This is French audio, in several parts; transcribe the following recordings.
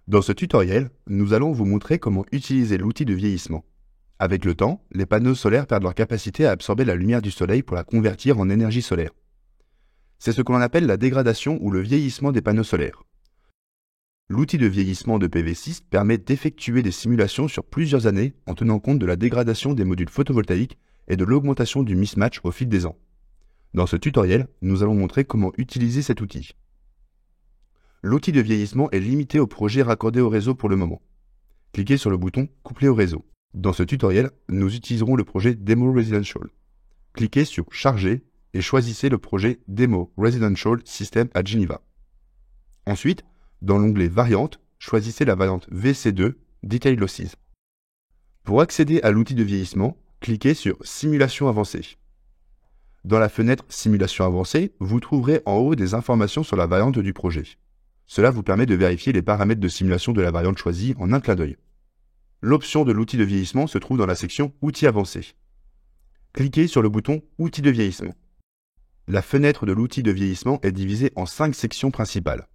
Dans ce tutoriel, nous allons vous montrer comment utiliser l'outil de vieillissement. Avec le temps, les panneaux solaires perdent leur capacité à absorber la lumière du soleil pour la convertir en énergie solaire. C'est ce que l'on appelle la dégradation ou le vieillissement des panneaux solaires. L'outil de vieillissement de PV6 permet d'effectuer des simulations sur plusieurs années en tenant compte de la dégradation des modules photovoltaïques et de l'augmentation du mismatch au fil des ans. Dans ce tutoriel, nous allons montrer comment utiliser cet outil. L'outil de vieillissement est limité aux projets raccordés au réseau pour le moment. Cliquez sur le bouton « Coupler au réseau ». Dans ce tutoriel, nous utiliserons le projet Demo Residential. Cliquez sur « Charger » et choisissez le projet Demo Residential System à Geneva. Ensuite, dans l'onglet Variantes, choisissez la variante VC2 Detail Losses. Pour accéder à l'outil de vieillissement, cliquez sur « Simulation avancée ». Dans la fenêtre « Simulation avancée », vous trouverez en haut des informations sur la variante du projet. Cela vous permet de vérifier les paramètres de simulation de la variante choisie en un clin d'œil. L'option de l'outil de vieillissement se trouve dans la section « Outils avancés ». Cliquez sur le bouton « Outils de vieillissement ». La fenêtre de l'outil de vieillissement est divisée en 5 sections principales.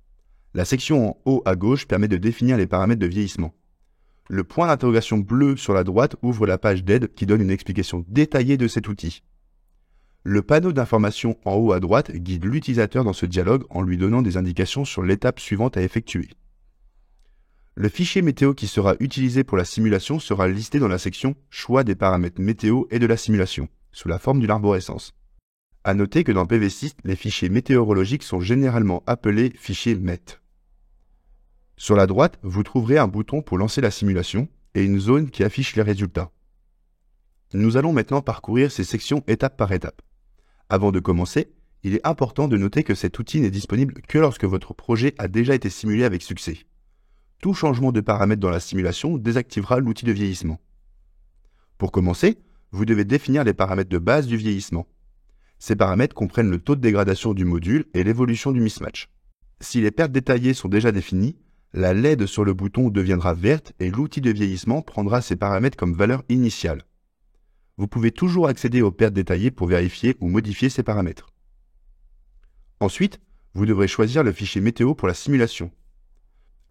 La section en haut à gauche permet de définir les paramètres de vieillissement. Le point d'interrogation bleu sur la droite ouvre la page d'aide qui donne une explication détaillée de cet outil. Le panneau d'information en haut à droite guide l'utilisateur dans ce dialogue en lui donnant des indications sur l'étape suivante à effectuer. Le fichier météo qui sera utilisé pour la simulation sera listé dans la section « Choix des paramètres météo et de la simulation » sous la forme d'une arborescence. À noter que dans PV6, les fichiers météorologiques sont généralement appelés fichiers MET. Sur la droite, vous trouverez un bouton pour lancer la simulation et une zone qui affiche les résultats. Nous allons maintenant parcourir ces sections étape par étape. Avant de commencer, il est important de noter que cet outil n'est disponible que lorsque votre projet a déjà été simulé avec succès. Tout changement de paramètres dans la simulation désactivera l'outil de vieillissement. Pour commencer, vous devez définir les paramètres de base du vieillissement. Ces paramètres comprennent le taux de dégradation du module et l'évolution du mismatch. Si les pertes détaillées sont déjà définies, la LED sur le bouton deviendra verte et l'outil de vieillissement prendra ces paramètres comme valeur initiale. Vous pouvez toujours accéder aux pertes détaillées pour vérifier ou modifier ces paramètres. Ensuite, vous devrez choisir le fichier météo pour la simulation.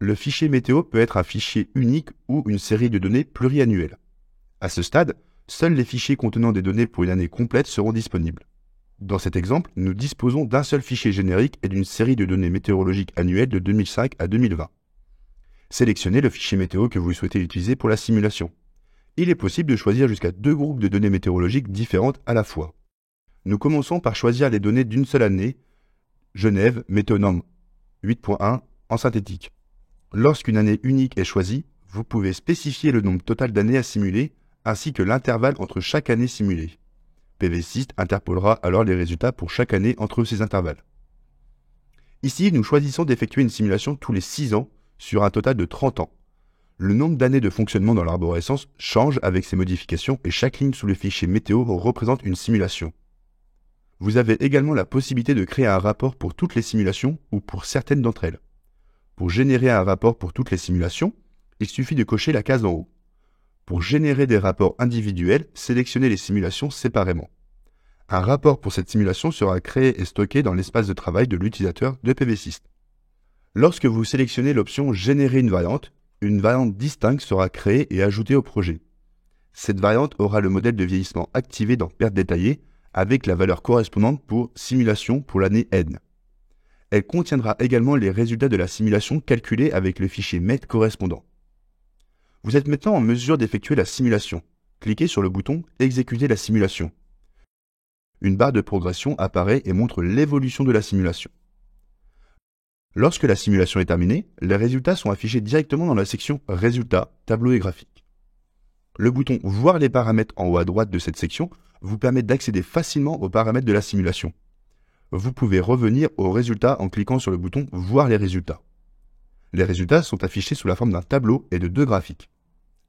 Le fichier météo peut être un fichier unique ou une série de données pluriannuelles. À ce stade, seuls les fichiers contenant des données pour une année complète seront disponibles. Dans cet exemple, nous disposons d'un seul fichier générique et d'une série de données météorologiques annuelles de 2005 à 2020. Sélectionnez le fichier météo que vous souhaitez utiliser pour la simulation. Il est possible de choisir jusqu'à 2 groupes de données météorologiques différentes à la fois. Nous commençons par choisir les données d'une seule année, Genève, Météonome 8.1 en synthétique. Lorsqu'une année unique est choisie, vous pouvez spécifier le nombre total d'années à simuler, ainsi que l'intervalle entre chaque année simulée. PV6 interpolera alors les résultats pour chaque année entre ces intervalles. Ici, nous choisissons d'effectuer une simulation tous les 6 ans sur un total de 30 ans. Le nombre d'années de fonctionnement dans l'arborescence change avec ces modifications et chaque ligne sous le fichier météo représente une simulation. Vous avez également la possibilité de créer un rapport pour toutes les simulations ou pour certaines d'entre elles. Pour générer un rapport pour toutes les simulations, il suffit de cocher la case en haut. Pour générer des rapports individuels, sélectionnez les simulations séparément. Un rapport pour cette simulation sera créé et stocké dans l'espace de travail de l'utilisateur de PV6. Lorsque vous sélectionnez l'option « Générer une variante », une variante distincte sera créée et ajoutée au projet. Cette variante aura le modèle de vieillissement activé dans Pertes détaillées avec la valeur correspondante pour simulation pour l'année N. Elle contiendra également les résultats de la simulation calculés avec le fichier MET correspondant. Vous êtes maintenant en mesure d'effectuer la simulation. Cliquez sur le bouton « Exécuter la simulation ». Une barre de progression apparaît et montre l'évolution de la simulation. Lorsque la simulation est terminée, les résultats sont affichés directement dans la section « Résultats, tableau et graphique ». Le bouton « Voir les paramètres » en haut à droite de cette section vous permet d'accéder facilement aux paramètres de la simulation. Vous pouvez revenir aux résultats en cliquant sur le bouton « Voir les résultats ». Les résultats sont affichés sous la forme d'un tableau et de 2 graphiques.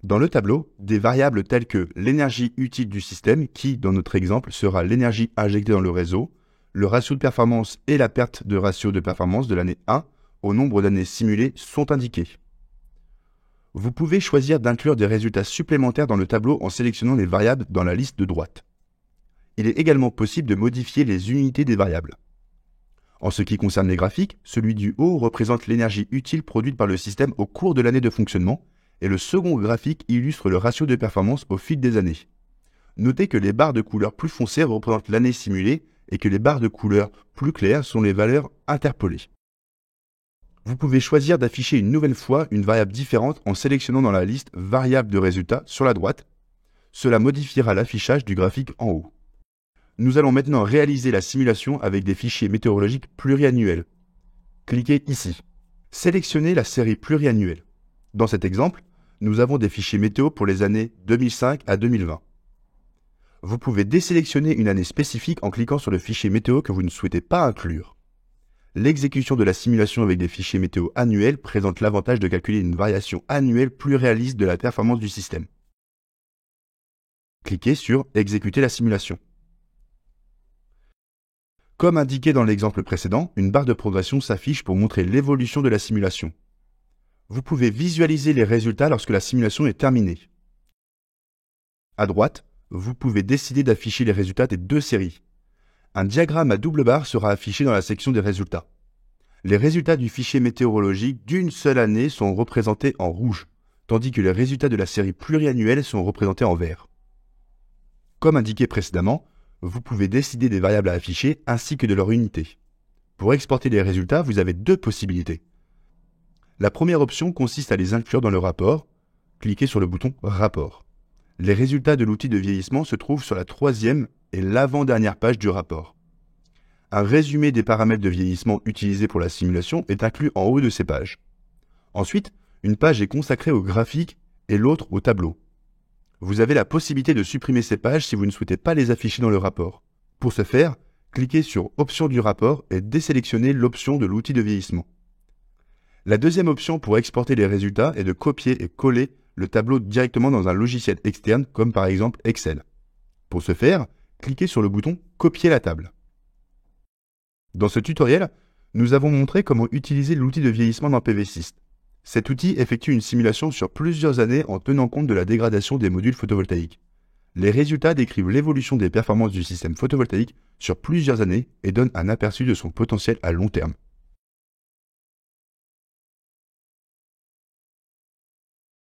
Dans le tableau, des variables telles que l'énergie utile du système, qui, dans notre exemple, sera l'énergie injectée dans le réseau, le ratio de performance et la perte de ratio de performance de l'année 1 au nombre d'années simulées sont indiqués. Vous pouvez choisir d'inclure des résultats supplémentaires dans le tableau en sélectionnant les variables dans la liste de droite. Il est également possible de modifier les unités des variables. En ce qui concerne les graphiques, celui du haut représente l'énergie utile produite par le système au cours de l'année de fonctionnement, et le second graphique illustre le ratio de performance au fil des années. Notez que les barres de couleur plus foncées représentent l'année simulée et que les barres de couleur plus claires sont les valeurs interpolées. Vous pouvez choisir d'afficher une nouvelle fois une variable différente en sélectionnant dans la liste Variables de résultats sur la droite. Cela modifiera l'affichage du graphique en haut. Nous allons maintenant réaliser la simulation avec des fichiers météorologiques pluriannuels. Cliquez ici. Sélectionnez la série pluriannuelle. Dans cet exemple, nous avons des fichiers météo pour les années 2005 à 2020. Vous pouvez désélectionner une année spécifique en cliquant sur le fichier météo que vous ne souhaitez pas inclure. L'exécution de la simulation avec des fichiers météo annuels présente l'avantage de calculer une variation annuelle plus réaliste de la performance du système. Cliquez sur « Exécuter la simulation ». Comme indiqué dans l'exemple précédent, une barre de progression s'affiche pour montrer l'évolution de la simulation. Vous pouvez visualiser les résultats lorsque la simulation est terminée. À droite, vous pouvez décider d'afficher les résultats des deux séries. Un diagramme à double barre sera affiché dans la section des résultats. Les résultats du fichier météorologique d'une seule année sont représentés en rouge, tandis que les résultats de la série pluriannuelle sont représentés en vert. Comme indiqué précédemment, vous pouvez décider des variables à afficher ainsi que de leur unité. Pour exporter les résultats, vous avez deux possibilités. La première option consiste à les inclure dans le rapport. Cliquez sur le bouton « Rapport ». Les résultats de l'outil de vieillissement se trouvent sur la troisième et l'avant-dernière page du rapport. Un résumé des paramètres de vieillissement utilisés pour la simulation est inclus en haut de ces pages. Ensuite, une page est consacrée au graphique et l'autre au tableau. Vous avez la possibilité de supprimer ces pages si vous ne souhaitez pas les afficher dans le rapport. Pour ce faire, cliquez sur « Options du rapport » et désélectionnez l'option de l'outil de vieillissement. La deuxième option pour exporter les résultats est de copier et coller le tableau directement dans un logiciel externe comme par exemple Excel. Pour ce faire, cliquez sur le bouton « Copier la table ». Dans ce tutoriel, nous avons montré comment utiliser l'outil de vieillissement dans PV-Syst. Cet outil effectue une simulation sur plusieurs années en tenant compte de la dégradation des modules photovoltaïques. Les résultats décrivent l'évolution des performances du système photovoltaïque sur plusieurs années et donnent un aperçu de son potentiel à long terme.